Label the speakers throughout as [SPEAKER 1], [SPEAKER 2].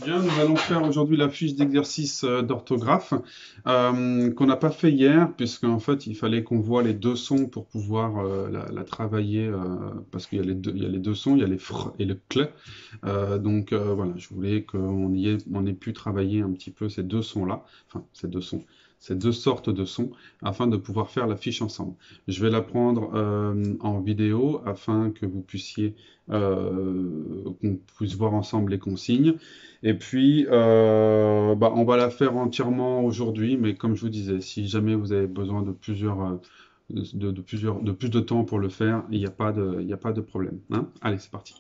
[SPEAKER 1] Bien, nous allons faire aujourd'hui la fiche d'exercice d'orthographe qu'on n'a pas fait hier, puisqu'en fait il fallait qu'on voit les deux sons pour pouvoir la travailler, parce il y a les deux sons, il y a les fr et le cl. Voilà, je voulais on ait pu travailler un petit peu ces deux sons-là, enfin ces deux sons, ces deux sortes de sons, afin de pouvoir faire la fiche ensemble. Je vais la prendre en vidéo afin que vous puissiez, qu'on puisse voir ensemble les consignes. Et puis, on va la faire entièrement aujourd'hui, mais comme je vous disais, si jamais vous avez besoin de de plus de temps pour le faire, il n'y a pas de problème, hein. Allez, c'est parti.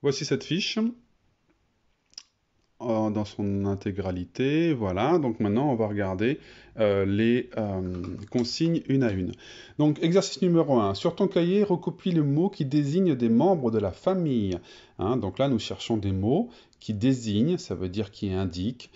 [SPEAKER 1] Voici cette fiche dans son intégralité. Voilà, donc maintenant on va regarder les consignes une à une. Donc exercice numéro 1. Sur ton cahier, recopie le mot qui désigne des membres de la famille. Hein, donc là, nous cherchons des mots qui désignent, ça veut dire qui indiquent,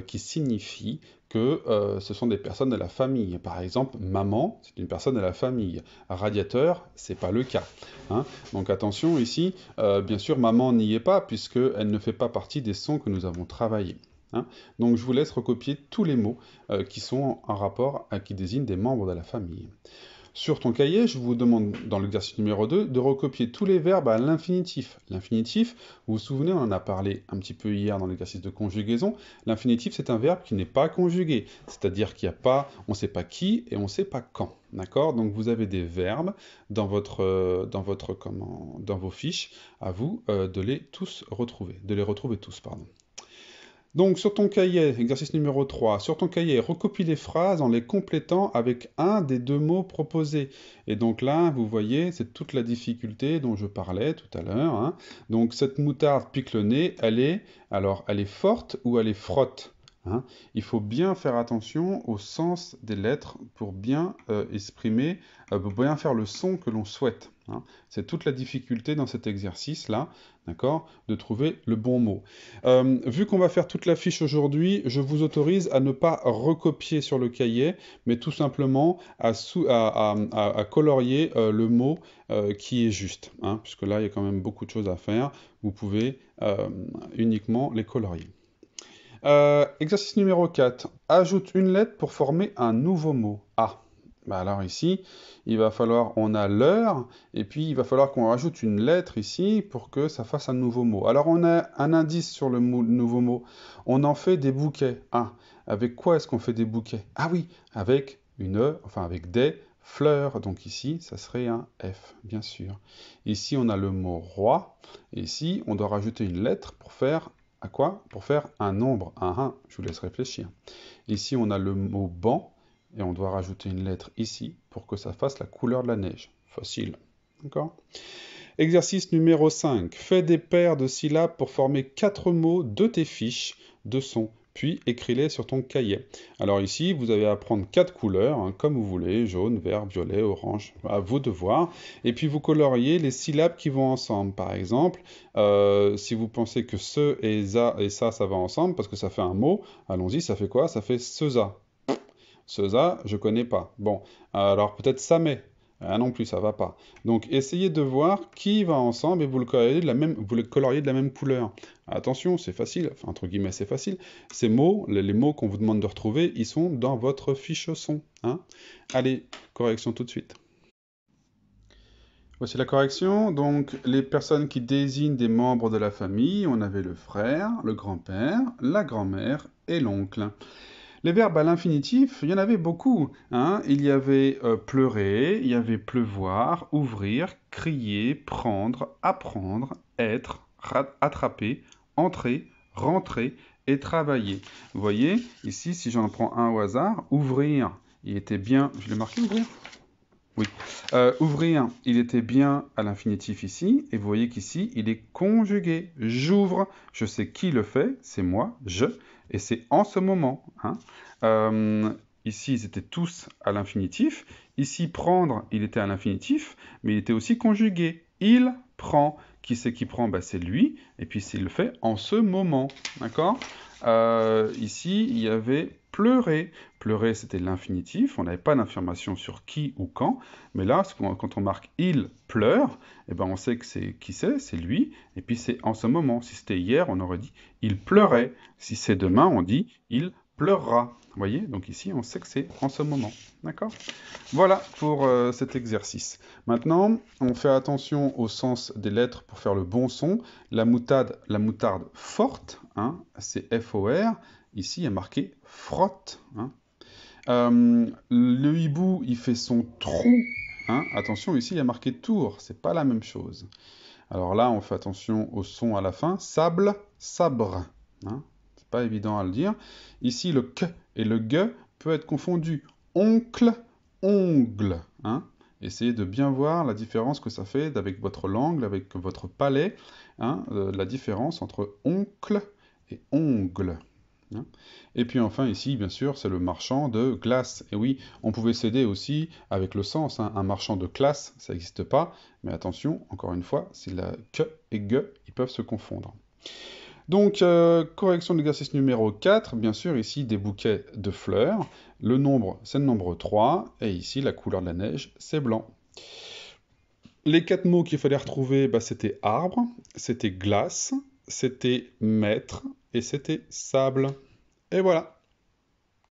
[SPEAKER 1] qui signifient que ce sont des personnes de la famille. Par exemple, maman, c'est une personne de la famille. Radiateur, c'est pas le cas. Hein. Donc attention ici, bien sûr, maman n'y est pas puisqu'elle ne fait pas partie des sons que nous avons travaillés. Hein. Donc je vous laisse recopier tous les mots qui sont en rapport, qui désignent des membres de la famille. Sur ton cahier, je vous demande dans l'exercice numéro 2 de recopier tous les verbes à l'infinitif. L'infinitif, vous vous souvenez, on en a parlé un petit peu hier dans l'exercice de conjugaison. L'infinitif, c'est un verbe qui n'est pas conjugué, c'est-à-dire qu'il n'y a pas, on ne sait pas qui et on ne sait pas quand. D'accord? Donc vous avez des verbes dans dans vos fiches, à vous de les tous retrouver, de les retrouver tous, pardon. Donc sur ton cahier, exercice numéro 3, sur ton cahier, recopie les phrases en les complétant avec un des deux mots proposés. Et donc là, vous voyez, c'est toute la difficulté dont je parlais tout à l'heure. Hein. Donc cette moutarde pique le nez, elle est forte ou elle est frotte. Hein. Il faut bien faire attention au sens des lettres pour bien exprimer, pour bien faire le son que l'on souhaite. Hein. C'est toute la difficulté dans cet exercice-là, d'accord, de trouver le bon mot. Vu qu'on va faire toute la fiche aujourd'hui, je vous autorise à ne pas recopier sur le cahier, mais tout simplement à colorier le mot qui est juste, hein, puisque là, il y a quand même beaucoup de choses à faire. Vous pouvez uniquement les colorier. Exercice numéro 4. Ajoute une lettre pour former un nouveau mot. Ah, bah alors ici, il va falloir, on a l'heure, et puis il va falloir qu'on rajoute une lettre ici pour que ça fasse un nouveau mot. Alors on a un indice sur le nouveau mot. On en fait des bouquets. Ah, avec quoi est-ce qu'on fait des bouquets? Ah oui, avec avec des fleurs. Donc ici, ça serait un F, bien sûr. Ici, on a le mot roi. Et ici, on doit rajouter une lettre pour faire à quoi? Pour faire un nombre, un 1. Je vous laisse réfléchir. Ici, on a le mot banc. Et on doit rajouter une lettre ici pour que ça fasse la couleur de la neige. Facile. D'accord? Exercice numéro 5. Fais des paires de syllabes pour former 4 mots de tes fiches de son, puis écris-les sur ton cahier. Alors ici, vous avez à prendre 4 couleurs, hein, comme vous voulez, jaune, vert, violet, orange, à vous de voir. Et puis vous coloriez les syllabes qui vont ensemble. Par exemple, si vous pensez que ce et ça va ensemble, parce que ça fait un mot, allons-y, ça fait quoi? Ça fait ceza. Ceza, je connais pas. Bon, alors peut-être ça met. Ah non plus, ça va pas. Donc essayez de voir qui va ensemble et vous le coloriez de la même couleur. Attention, c'est facile, enfin entre guillemets c'est facile. Ces mots, les mots qu'on vous demande de retrouver, ils sont dans votre fiche son. Hein. Allez, correction tout de suite. Voici la correction. Donc les personnes qui désignent des membres de la famille, on avait le frère, le grand-père, la grand-mère et l'oncle. Les verbes à l'infinitif, il y en avait beaucoup. Hein. Il y avait pleurer, il y avait pleuvoir, ouvrir, crier, prendre, apprendre, être, attraper, entrer, rentrer et travailler. Vous voyez, ici, si j'en prends un au hasard, ouvrir, il était bien... Je l'ai marqué, ouvrir? Oui. Ouvrir, il était bien à l'infinitif ici, et vous voyez qu'ici, il est conjugué. J'ouvre, je sais qui le fait, c'est moi, je, et c'est en ce moment. Hein. Ici, ils étaient tous à l'infinitif. Ici, prendre, il était à l'infinitif, mais il était aussi conjugué. Il prend. qui c'est qui prend? Bah, c'est lui, et puis s'il le fait en ce moment, d'accord? Ici, il y avait pleurer. Pleurer, c'était l'infinitif, on n'avait pas d'information sur qui ou quand, mais là, quand on marque il pleure, eh ben, on sait que c'est qui c'est lui, et puis c'est en ce moment. Si c'était hier, on aurait dit il pleurait. Si c'est demain, on dit il pleurera. Vous voyez? Donc ici, on sait que c'est en ce moment. D'accord? Voilà pour cet exercice. Maintenant, on fait attention au sens des lettres pour faire le bon son. La moutarde forte, hein, c'est F-O-R. Ici, il y a marqué frotte. Hein. Le hibou, il fait son trou. Hein. Attention, ici, il y a marqué tour. C'est pas la même chose. Alors là, on fait attention au son à la fin. Sable, sabre. Hein. C'est pas évident à le dire. Ici, le k et le g peut être confondu. Oncle, ongle. Hein. Essayez de bien voir la différence que ça fait avec votre langue, avec votre palais. Hein, la différence entre oncle et ongle. Hein. Et puis enfin ici, bien sûr, c'est le marchand de glace. Et oui, on pouvait s'aider aussi avec le sens. Hein. Un marchand de classe, ça n'existe pas. Mais attention, encore une fois, c'est la que et ge, ils peuvent se confondre. Donc, correction de l'exercice numéro 4, bien sûr, ici, des bouquets de fleurs. Le nombre, c'est le nombre 3. Et ici, la couleur de la neige, c'est blanc. Les 4 mots qu'il fallait retrouver, bah, c'était arbre, c'était glace, c'était maître et c'était sable. Et voilà.